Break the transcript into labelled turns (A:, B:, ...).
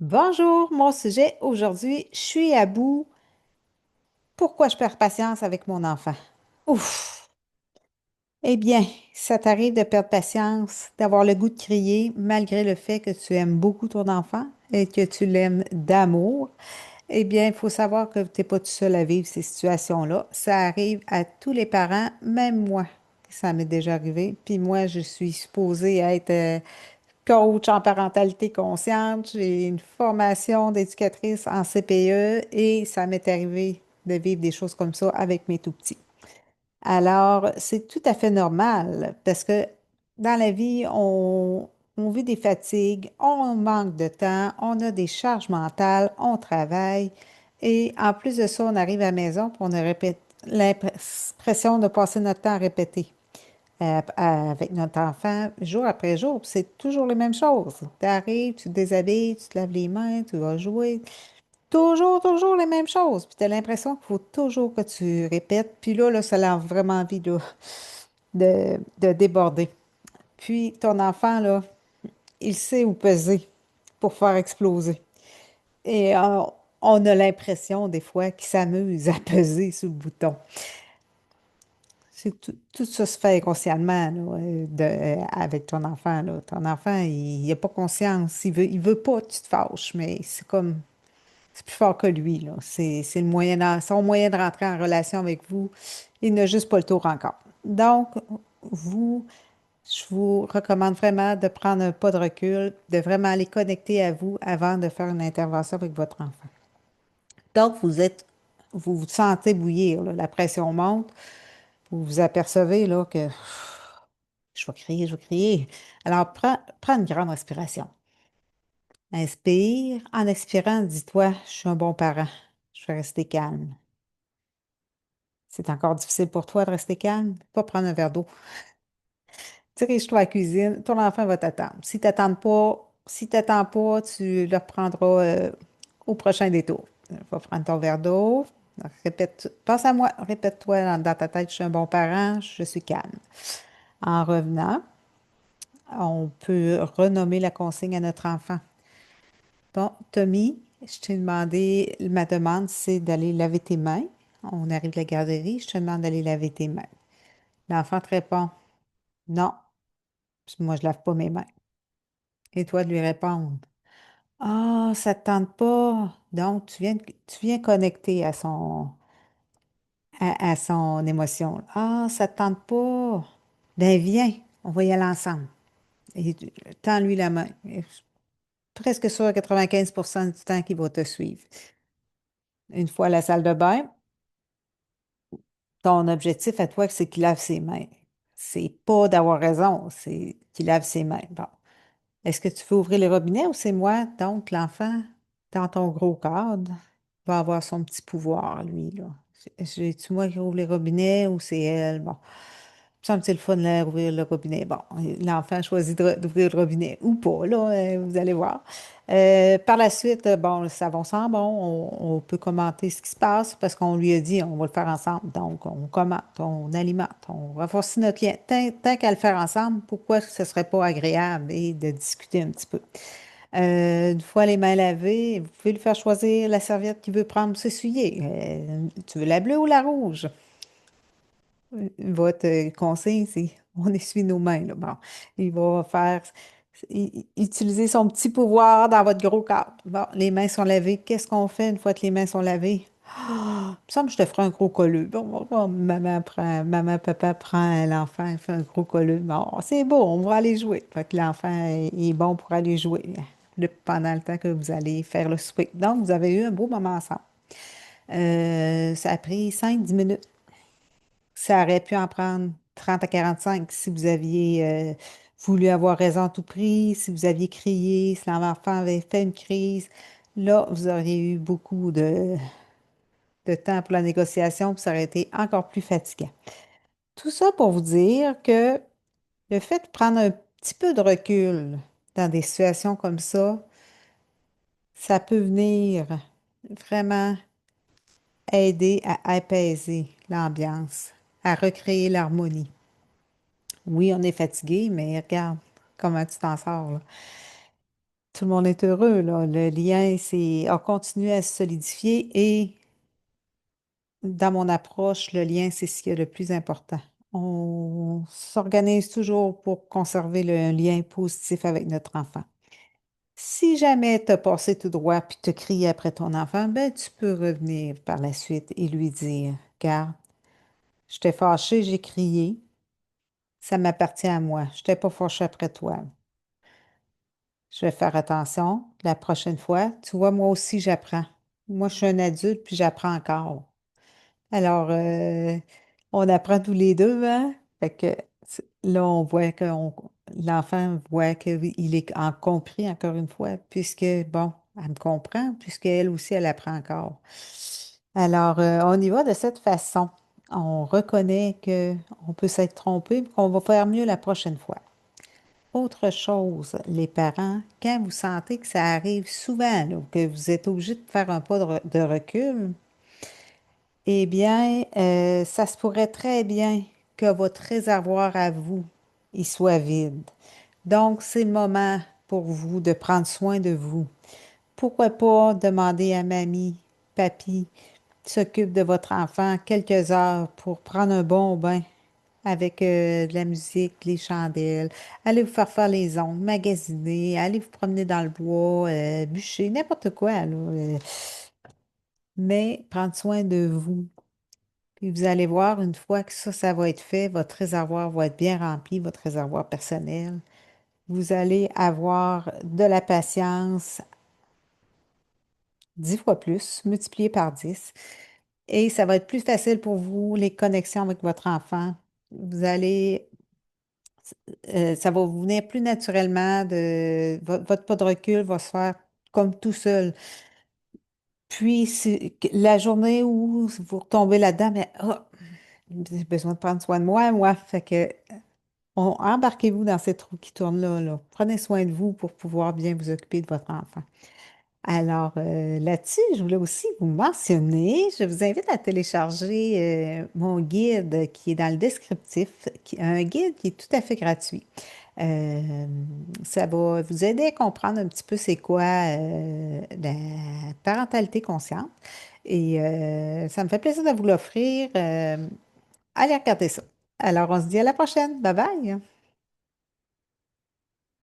A: Bonjour, mon sujet aujourd'hui, je suis à bout. Pourquoi je perds patience avec mon enfant? Ouf! Eh bien, ça t'arrive de perdre patience, d'avoir le goût de crier, malgré le fait que tu aimes beaucoup ton enfant et que tu l'aimes d'amour. Eh bien, il faut savoir que tu n'es pas tout seul à vivre ces situations-là. Ça arrive à tous les parents, même moi. Ça m'est déjà arrivé. Puis moi, je suis supposée être coach en parentalité consciente. J'ai une formation d'éducatrice en CPE et ça m'est arrivé de vivre des choses comme ça avec mes tout-petits. Alors, c'est tout à fait normal parce que dans la vie, on vit des fatigues, on manque de temps, on a des charges mentales, on travaille et en plus de ça, on arrive à la maison puis on a l'impression de passer notre temps à répéter avec notre enfant jour après jour. Puis c'est toujours les mêmes choses. Tu arrives, tu te déshabilles, tu te laves les mains, tu vas jouer. Toujours les mêmes choses. Puis tu as l'impression qu'il faut toujours que tu répètes. Puis là, ça a vraiment envie de déborder. Puis ton enfant, là, il sait où peser pour faire exploser. Et on a l'impression des fois qu'il s'amuse à peser sur le bouton. Tout ça se fait inconsciemment là, avec ton enfant. Là. Ton enfant, il n'a pas conscience. Il veut pas que tu te fâches, mais c'est comme, c'est plus fort que lui. Là. C'est le moyen, son moyen de rentrer en relation avec vous. Il n'a juste pas le tour encore. Donc, vous, je vous recommande vraiment de prendre un pas de recul, de vraiment aller connecter à vous avant de faire une intervention avec votre enfant. Donc, vous vous sentez bouillir, là, la pression monte, vous vous apercevez là, que je vais crier, je vais crier. Alors, prends une grande respiration. Inspire. En expirant, dis-toi, je suis un bon parent. Je vais rester calme. C'est encore difficile pour toi de rester calme? Pas prendre un verre d'eau. Dirige-toi à la cuisine. Ton enfant va t'attendre. Si t'attends pas, tu le reprendras au prochain détour. Va prendre ton verre d'eau. Répète, pense à moi, répète-toi dans ta tête, je suis un bon parent, je suis calme. En revenant, on peut renommer la consigne à notre enfant. Bon, Tommy, je t'ai demandé, ma demande, c'est d'aller laver tes mains. On arrive de la garderie, je te demande d'aller laver tes mains. L'enfant te répond, non, parce que moi, je lave pas mes mains. Et toi de lui répondre, ah, ça te tente pas. Donc, tu viens connecter à son émotion. Ah, ça te tente pas. Ben, viens, on va y aller ensemble. Et tends-lui la main. Et presque sûr à 95% du temps qu'il va te suivre. Une fois à la salle de bain, ton objectif à toi, c'est qu'il lave ses mains. C'est pas d'avoir raison, c'est qu'il lave ses mains. Bon. Est-ce que tu veux ouvrir les robinets ou c'est moi? Donc, l'enfant, dans ton gros cadre, va avoir son petit pouvoir, lui, là. C'est-tu moi qui ouvre les robinets ou c'est elle? Bon. Ça me semble que c'est le fun, là, ouvrir le robinet. Bon, l'enfant choisit d'ouvrir le robinet ou pas, là, vous allez voir. Par la suite, bon, le savon sent bon, on peut commenter ce qui se passe parce qu'on lui a dit on va le faire ensemble. Donc, on commente, on alimente, on renforce notre lien. Tant qu'à le faire ensemble, pourquoi ce ne serait pas agréable et de discuter un petit peu? Une fois les mains lavées, vous pouvez lui faire choisir la serviette qu'il veut prendre pour s'essuyer. Tu veux la bleue ou la rouge? Votre conseil, c'est on essuie nos mains, là. Bon, il va faire utiliser son petit pouvoir dans votre gros cadre. Bon, les mains sont lavées. Qu'est-ce qu'on fait une fois que les mains sont lavées? Ah, il me semble que je te ferai un gros colleux. Bon, papa prend l'enfant, il fait un gros colleux. Bon, c'est beau, on va aller jouer. Fait que l'enfant est bon pour aller jouer pendant le temps que vous allez faire le souper. Donc, vous avez eu un beau moment ensemble. Ça a pris 5-10 minutes. Ça aurait pu en prendre 30 à 45 si vous aviez voulu avoir raison à tout prix, si vous aviez crié, si l'enfant avait fait une crise. Là, vous auriez eu beaucoup de temps pour la négociation, puis ça aurait été encore plus fatigant. Tout ça pour vous dire que le fait de prendre un petit peu de recul dans des situations comme ça peut venir vraiment aider à apaiser l'ambiance, à recréer l'harmonie. Oui, on est fatigué, mais regarde comment tu t'en sors, là. tout le monde est heureux, là. Le lien a continué à se solidifier et dans mon approche, le lien, c'est ce qui est le plus important. On s'organise toujours pour conserver le lien positif avec notre enfant. Si jamais tu as passé tout droit puis tu crié après ton enfant, ben tu peux revenir par la suite et lui dire, Regarde, j'étais fâchée, j'ai crié, ça m'appartient à moi. Je n'étais pas fâchée après toi. Je vais faire attention la prochaine fois. Tu vois, moi aussi, j'apprends. Moi, je suis un adulte puis j'apprends encore. Alors, on apprend tous les deux, hein? Fait que là, on voit que l'enfant voit qu'il est en compris encore une fois, puisque, bon, elle me comprend, puisqu'elle aussi, elle apprend encore. Alors, on y va de cette façon. On reconnaît qu'on peut s'être trompé, qu'on va faire mieux la prochaine fois. Autre chose, les parents, quand vous sentez que ça arrive souvent, là, que vous êtes obligé de faire un pas de recul, eh bien, ça se pourrait très bien que votre réservoir à vous, il soit vide. Donc, c'est le moment pour vous de prendre soin de vous. Pourquoi pas demander à mamie, papy, qui s'occupe de votre enfant quelques heures pour prendre un bon bain avec de la musique, les chandelles, allez vous faire les ongles, magasiner, allez vous promener dans le bois, bûcher, n'importe quoi, là. Mais prendre soin de vous. Puis vous allez voir, une fois que ça va être fait, votre réservoir va être bien rempli, votre réservoir personnel. Vous allez avoir de la patience 10 fois plus, multiplié par 10. Et ça va être plus facile pour vous, les connexions avec votre enfant. Vous allez, ça va vous venir plus naturellement votre pas de recul va se faire comme tout seul. Puis, la journée où vous retombez là-dedans, mais j'ai besoin de prendre soin de moi. Fait que embarquez-vous dans cette roue qui tourne là, là. Prenez soin de vous pour pouvoir bien vous occuper de votre enfant. Alors, là-dessus, je voulais aussi vous mentionner, je vous invite à télécharger mon guide qui est dans le descriptif, un guide qui est tout à fait gratuit. Euh, Ça va vous aider à comprendre un petit peu c'est quoi la parentalité consciente. Et ça me fait plaisir de vous l'offrir. Allez regarder ça. Alors, on se dit à la prochaine. Bye bye.